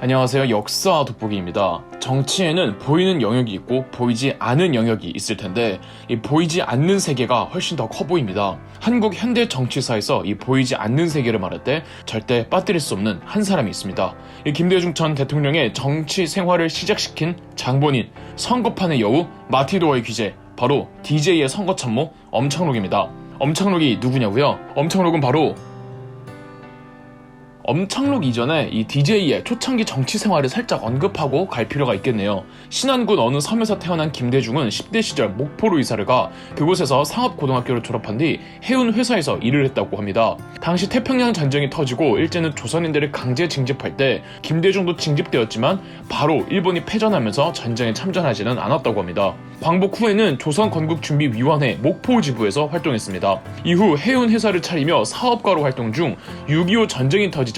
안녕하세요. 역사 돋보기입니다. 정치에는 보이는 영역이 있고 보이지 않은 영역이 있을 텐데 이 보이지 않는 세계가 훨씬 더 커 보입니다. 한국 현대 정치사에서 이 보이지 않는 세계를 말할 때 절대 빠뜨릴 수 없는 한 사람이 있습니다. 이 김대중 전 대통령의 정치 생활을 시작시킨 장본인, 선거판의 여우, 마티도어의 귀재, 바로 DJ의 선거 참모 엄창록입니다. 엄창록이 누구냐고요? 엄창록은 바로 엄창록 이전에 이 DJ의 초창기 정치 생활을 살짝 언급하고 갈 필요가 있겠네요. 신안군 어느 섬에서 태어난 김대중은 10대 시절 목포로 이사를 가 그곳에서 상업고등학교를 졸업한 뒤 해운 회사에서 일을 했다고 합니다. 당시 태평양 전쟁이 터지고 일제는 조선인들을 강제 징집할 때 김대중도 징집되었지만 바로 일본이 패전하면서 전쟁에 참전하지는 않았다고 합니다. 광복 후에는 조선건국준비위원회 목포지부에서 활동했습니다. 이후 해운 회사를 차리며 사업가로 활동 중 6.25 전쟁이 터지자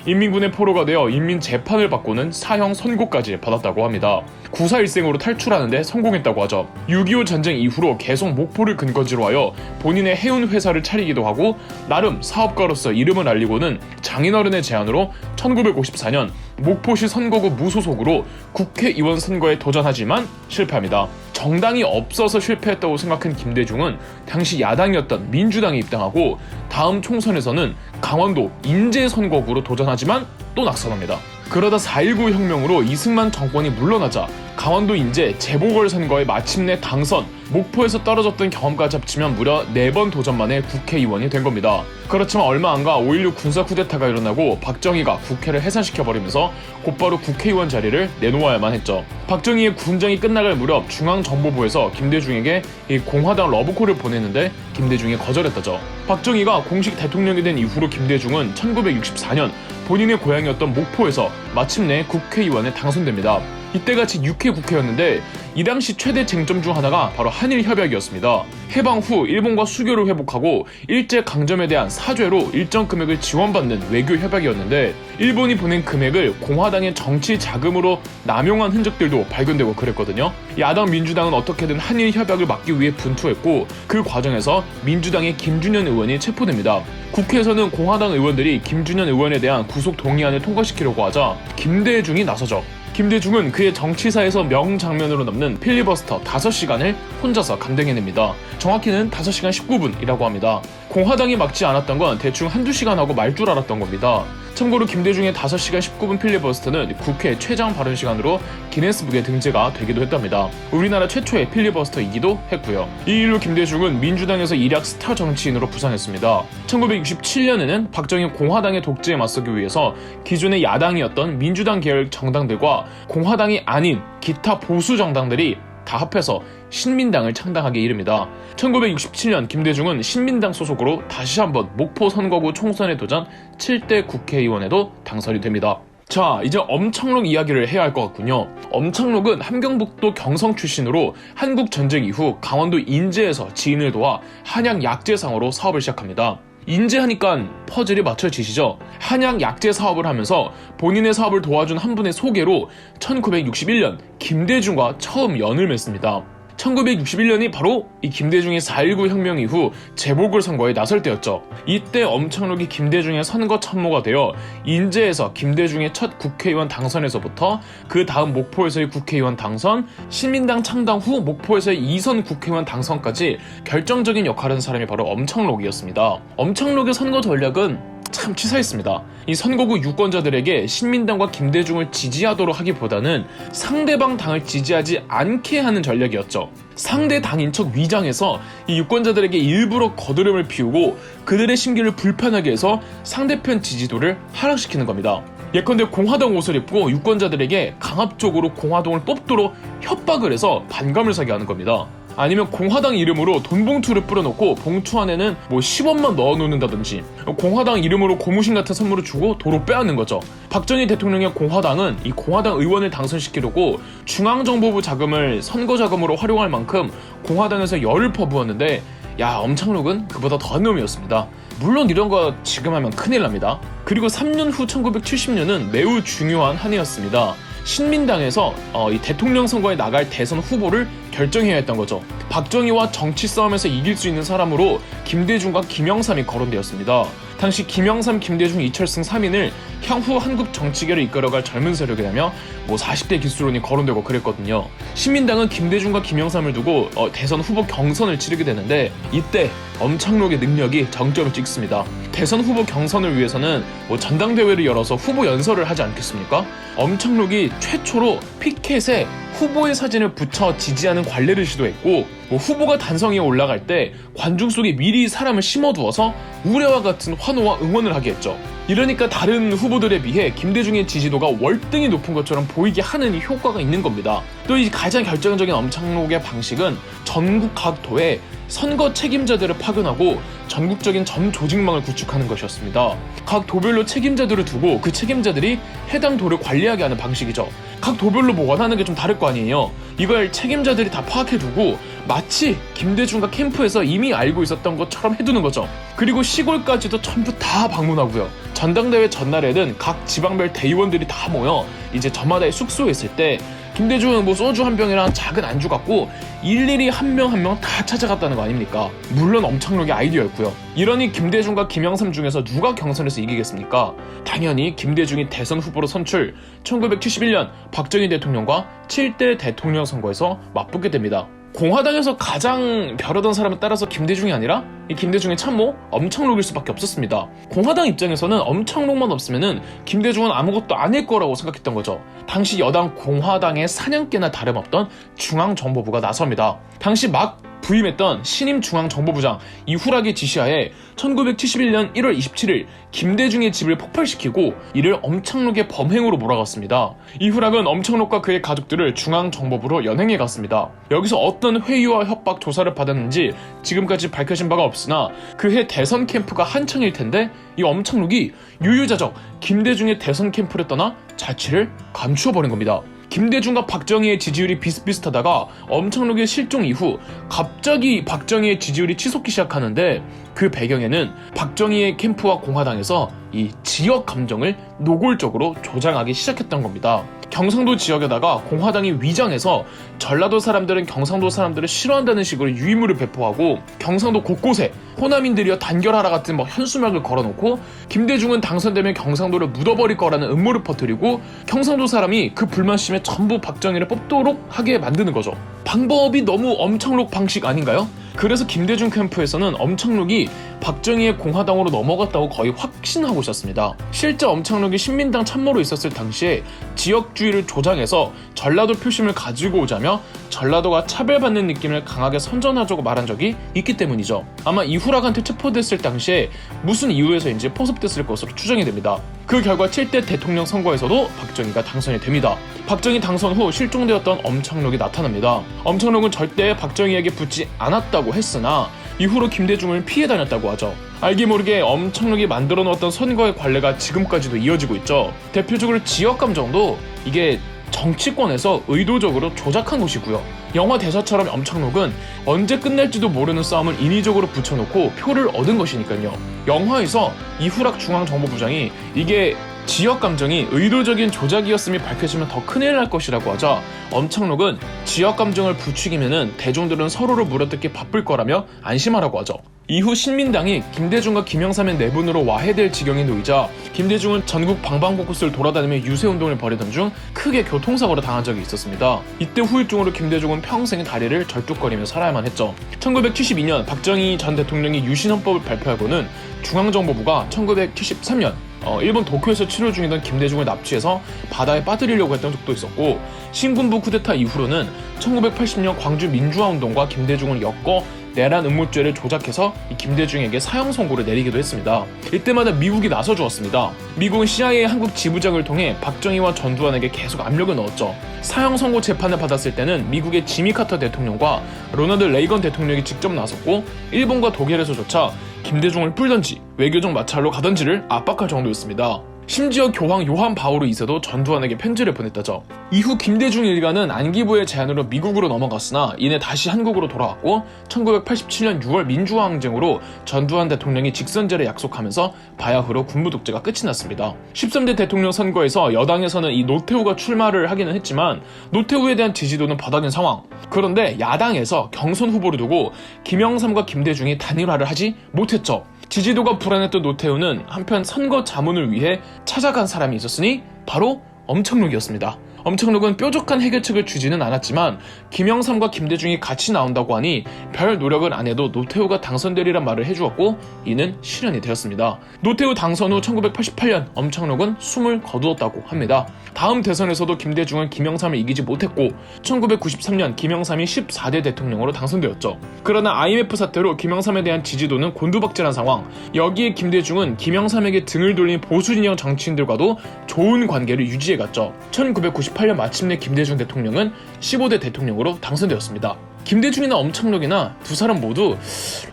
인민군의 포로가 되어 인민재판을 받고는 사형 선고까지 받았다고 합니다. 구사일생으로 탈출하는데 성공했다고 하죠. 6.25 전쟁 이후로 계속 목포를 근거지로 하여 본인의 해운 회사를 차리기도 하고 나름 사업가로서 이름을 알리고는 장인어른의 제안으로 1954년 목포시 선거구 무소속으로 국회의원 선거에 도전하지만 실패합니다. 정당이 없어서 실패했다고 생각한 김대중은 당시 야당이었던 민주당에 입당하고 다음 총선에서는 강원도 인제 선거구로 도전하지만 또 낙선합니다. 그러다 4.19 혁명으로 이승만 정권이 물러나자 강원도 인제 재보궐선거에 마침내 당선, 목포에서 떨어졌던 경험까지 합치면 무려 4번 도전 만에 국회의원이 된 겁니다. 그렇지만 얼마 안가 5.16 군사 쿠데타가 일어나고 박정희가 국회를 해산시켜버리면서 곧바로 국회의원 자리를 내놓아야만 했죠. 박정희의 군정이 끝나갈 무렵 중앙정보부에서 김대중에게 이 공화당 러브콜을 보냈는데 김대중이 거절했다죠. 박정희가 공식 대통령이 된 이후로 김대중은 1964년 본인의 고향이었던 목포에서 마침내 국회의원에 당선됩니다. 이때같이 6회 국회였는데 이 당시 최대 쟁점 중 하나가 바로 한일협약이었습니다. 해방 후 일본과 수교를 회복하고 일제강점에 대한 사죄로 일정 금액을 지원받는 외교협약이었는데 일본이 보낸 금액을 공화당의 정치 자금으로 남용한 흔적들도 발견되고 그랬거든요. 야당 민주당은 어떻게든 한일협약을 막기 위해 분투했고 그 과정에서 민주당의 김준현 의원이 체포됩니다. 국회에서는 공화당 의원들이 김준현 의원에 대한 구속 동의안을 통과시키려고 하자 김대중이 나서죠. 김대중은 그의 정치사에서 명장면으로 남는 필리버스터 5시간을 혼자서 감당해냅니다. 정확히는 5시간 19분이라고 합니다. 공화당이 막지 않았던 건 대충 한두 시간 하고 말 줄 알았던 겁니다. 참고로 김대중의 5시간 19분 필리버스터는 국회 최장 발언 시간으로 기네스북에 등재가 되기도 했답니다. 우리나라 최초의 필리버스터이기도 했고요. 이 일로 김대중은 민주당에서 일약 스타 정치인으로 부상했습니다. 1967년에는 박정희 공화당의 독재에 맞서기 위해서 기존의 야당이었던 민주당 계열 정당들과 공화당이 아닌 기타 보수 정당들이 다 합해서 신민당을 창당하게 이릅니다. 1967년 김대중은 신민당 소속으로 다시 한번 목포 선거구 총선에 도전 7대 국회의원에도 당선이 됩니다. 자, 이제 엄창록 이야기를 해야 할 것 같군요. 엄창록은 함경북도 경성 출신으로 한국전쟁 이후 강원도 인제에서 지인을 도와 한양 약재상으로 사업을 시작합니다. 인재하니까 퍼즐이 맞춰지시죠? 한양 약재 사업을 하면서 본인의 사업을 도와준 한 분의 소개로 1961년 김대중과 처음 연을 맺습니다. 1961년이 바로 이 김대중의 4.19 혁명 이후 재보궐선거에 나설 때였죠. 이때 엄창록이 김대중의 선거 참모가 되어 인제에서 김대중의 첫 국회의원 당선에서부터 그 다음 목포에서의 국회의원 당선, 신민당 창당 후 목포에서의 2선 국회의원 당선까지 결정적인 역할을 한 사람이 바로 엄창록이었습니다. 엄창록의 선거 전략은 참 치사했습니다. 이 선거구 유권자들에게 신민당과 김대중을 지지하도록 하기보다는 상대방 당을 지지하지 않게 하는 전략이었죠. 상대 당인 척 위장해서 이 유권자들에게 일부러 거드름을 피우고 그들의 심기를 불편하게 해서 상대편 지지도를 하락시키는 겁니다. 예컨대 공화당 옷을 입고 유권자들에게 강압적으로 공화당을 뽑도록 협박을 해서 반감을 사게 하는 겁니다. 아니면 공화당 이름으로 돈 봉투를 뿌려놓고 봉투 안에는 10원만 넣어놓는다든지 공화당 이름으로 고무신 같은 선물을 주고 도로 빼앗는 거죠. 박정희 대통령의 공화당은 이 공화당 의원을 당선시키려고 중앙정보부 자금을 선거 자금으로 활용할 만큼 공화당에서 열을 퍼부었는데 엄창록은 그보다 더한 놈이었습니다. 물론 이런 거 지금 하면 큰일 납니다. 그리고 3년 후 1970년은 매우 중요한 한 해였습니다. 신민당에서 이 대통령 선거에 나갈 대선 후보를 결정해야 했던 거죠. 박정희와 정치 싸움에서 이길 수 있는 사람으로 김대중과 김영삼이 거론되었습니다. 당시 김영삼, 김대중, 이철승 3인을 향후 한국 정치계를 이끌어갈 젊은 세력이라며 40대 기수론이 거론되고 그랬거든요. 신민당은 김대중과 김영삼을 두고 대선 후보 경선을 치르게 되는데 이때 엄창록의 능력이 정점을 찍습니다. 대선 후보 경선을 위해서는 전당대회를 열어서 후보 연설을 하지 않겠습니까? 엄창록이 최초로 피켓에 후보의 사진을 붙여 지지하는 관례를 시도했고 후보가 단성에 올라갈 때 관중 속에 미리 사람을 심어두어서 우레와 같은 환호와 응원을 하게 했죠. 이러니까 다른 후보들에 비해 김대중의 지지도가 월등히 높은 것처럼 보이게 하는 이 효과가 있는 겁니다. 또 이 가장 결정적인 엄창록의 방식은 전국 각 도에 선거 책임자들을 파견하고 전국적인 점 조직망을 구축하는 것이었습니다. 각 도별로 책임자들을 두고 그 책임자들이 해당 도를 관리하게 하는 방식이죠. 각 도별로 원하는 게 좀 다를 거 아니에요. 이걸 책임자들이 다 파악해두고 마치 김대중과 캠프에서 이미 알고 있었던 것처럼 해두는 거죠. 그리고 시골까지도 전부 다 방문하고요. 전당대회 전날에는 각 지방별 대의원들이 다 모여 이제 저마다의 숙소에 있을 때 김대중은 소주 한 병이랑 작은 안주 갖고 일일이 한 명 한 명 다 찾아갔다는 거 아닙니까? 물론 엄창록의 아이디어였고요. 이러니 김대중과 김영삼 중에서 누가 경선에서 이기겠습니까? 당연히 김대중이 대선 후보로 선출, 1971년 박정희 대통령과 7대 대통령 선거에서 맞붙게 됩니다. 공화당에서 가장 벼르던 사람을 따라서 김대중이 아니라 이 김대중의 참모 엄창록일 수밖에 없었습니다. 공화당 입장에서는 엄창록만 없으면은 김대중은 아무것도 아닐 거라고 생각했던 거죠. 당시 여당 공화당의 사냥개나 다름없던 중앙정보부가 나섭니다. 당시 막 부임했던 신임 중앙정보부장 이후락의 지시하에 1971년 1월 27일 김대중의 집을 폭발시키고 이를 엄창록의 범행으로 몰아갔습니다. 이후락은 엄창록과 그의 가족들을 중앙정보부로 연행해 갔습니다. 여기서 어떤 회유와 협박 조사를 받았는지 지금까지 밝혀진 바가 없으나 그해 대선 캠프가 한창일 텐데 이 엄창록이 유유자적 김대중의 대선 캠프를 떠나 자취를 감추어버린 겁니다. 김대중과 박정희의 지지율이 비슷비슷하다가 엄창록의 실종 이후 갑자기 박정희의 지지율이 치솟기 시작하는데 그 배경에는 박정희의 캠프와 공화당에서 이 지역 감정을 노골적으로 조장하기 시작했던 겁니다. 경상도 지역에다가 공화당이 위장해서 전라도 사람들은 경상도 사람들을 싫어한다는 식으로 유인물을 배포하고 경상도 곳곳에 호남인들이여 단결하라 같은 현수막을 걸어놓고 김대중은 당선되면 경상도를 묻어버릴 거라는 음모를 퍼뜨리고 경상도 사람이 그 불만심에 전부 박정희를 뽑도록 하게 만드는 거죠. 방법이 너무 엄창록 방식 아닌가요? 그래서 김대중 캠프에서는 엄창록이 박정희의 공화당으로 넘어갔다고 거의 확신하고 있었습니다. 실제 엄창록이 신민당 참모로 있었을 당시에 지역주의를 조장해서 전라도 표심을 가지고 오자며 전라도가 차별받는 느낌을 강하게 선전하자고 말한 적이 있기 때문이죠. 아마 이후락한테 체포됐을 당시에 무슨 이유에서인지 포섭됐을 것으로 추정이 됩니다. 그 결과 7대 대통령 선거에서도 박정희가 당선이 됩니다. 박정희 당선 후 실종되었던 엄창록이 나타납니다. 엄창록은 절대 박정희에게 붙지 않았다고 했으나 이후로 김대중을 피해 다녔다고 하죠. 알게 모르게 엄창록이 만들어 놓았던 선거의 관례가 지금까지도 이어지고 있죠. 대표적으로 지역 감정도 이게 정치권에서 의도적으로 조작한 것이고요. 영화 대사처럼 엄창록은 언제 끝날지도 모르는 싸움을 인위적으로 붙여놓고 표를 얻은 것이니까요. 영화에서 이후락 중앙정보부장이 이게 지역 감정이 의도적인 조작이었음이 밝혀지면 더 큰일 날 것이라고 하자 엄창록은 지역 감정을 부추기면은 대중들은 서로를 물어뜯기 바쁠 거라며 안심하라고 하죠. 이후 신민당이 김대중과 김영삼의 내분으로 와해될 지경에 놓이자 김대중은 전국 방방곳곳을 돌아다니며 유세운동을 벌이던 중 크게 교통사고를 당한 적이 있었습니다. 이때 후유증으로 김대중은 평생 다리를 절뚝거리며 살아야만 했죠. 1972년 박정희 전 대통령이 유신헌법을 발표하고는 중앙정보부가 1973년 일본 도쿄에서 치료 중이던 김대중을 납치해서 바다에 빠뜨리려고 했던 적도 있었고 신군부 쿠데타 이후로는 1980년 광주 민주화운동과 김대중을 엮어 내란 음모죄를 조작해서 김대중에게 사형 선고를 내리기도 했습니다. 이때마다 미국이 나서주었습니다. 미국은 CIA 한국 지부장을 통해 박정희와 전두환에게 계속 압력을 넣었죠. 사형 선고 재판을 받았을 때는 미국의 지미 카터 대통령과 로널드 레이건 대통령이 직접 나섰고 일본과 독일에서조차 김대중을 풀던지 외교적 마찰로 가던지를 압박할 정도였습니다. 심지어 교황 요한 바오르 2세도 전두환에게 편지를 보냈다죠. 이후 김대중 일가는 안기부의 제안으로 미국으로 넘어갔으나 이내 다시 한국으로 돌아왔고 1987년 6월 민주화항쟁으로 전두환 대통령이 직선제를 약속하면서 바야흐로 군부 독재가 끝이 났습니다. 13대 대통령 선거에서 여당에서는 이 노태우가 출마를 하기는 했지만 노태우에 대한 지지도는 바닥인 상황. 그런데 야당에서 경선 후보를 두고 김영삼과 김대중이 단일화를 하지 못했죠. 지지도가 불안했던 노태우는 한편 선거 자문을 위해 찾아간 사람이 있었으니 바로 엄청록이었습니다. 엄청록은 뾰족한 해결책을 주지는 않았지만 김영삼과 김대중이 같이 나온다고 하니 별 노력을 안 해도 노태우가 당선되리란 말을 해주었고 이는 실현이 되었습니다. 노태우 당선 후 1988년 엄청록은 숨을 거두었다고 합니다. 다음 대선에서도 김대중은 김영삼을 이기지 못했고 1993년 김영삼이 14대 대통령으로 당선되었죠. 그러나 IMF 사태로 김영삼에 대한 지지도는 곤두박질한 상황. 여기에 김대중은 김영삼에게 등을 돌린 보수 진영 정치인들과도 좋은 관계를 유지해갔죠. 1998년 마침내 김대중 대통령은 15대 대통령으로 당선되었습니다. 김대중이나 엄청록이나 두 사람 모두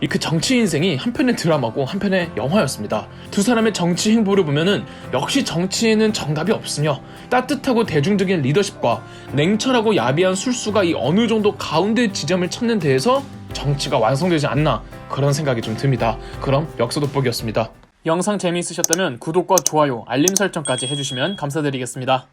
그 정치 인생이 한편의 드라마고 한편의 영화였습니다. 두 사람의 정치 행보를 보면은 역시 정치에는 정답이 없으며 따뜻하고 대중적인 리더십과 냉철하고 야비한 술수가 이 어느 정도 가운데 지점을 찾는 데에서 정치가 완성되지 않나 그런 생각이 좀 듭니다. 그럼 역사 돋보기였습니다. 영상 재미있으셨다면 구독과 좋아요, 알림 설정까지 해주시면 감사드리겠습니다.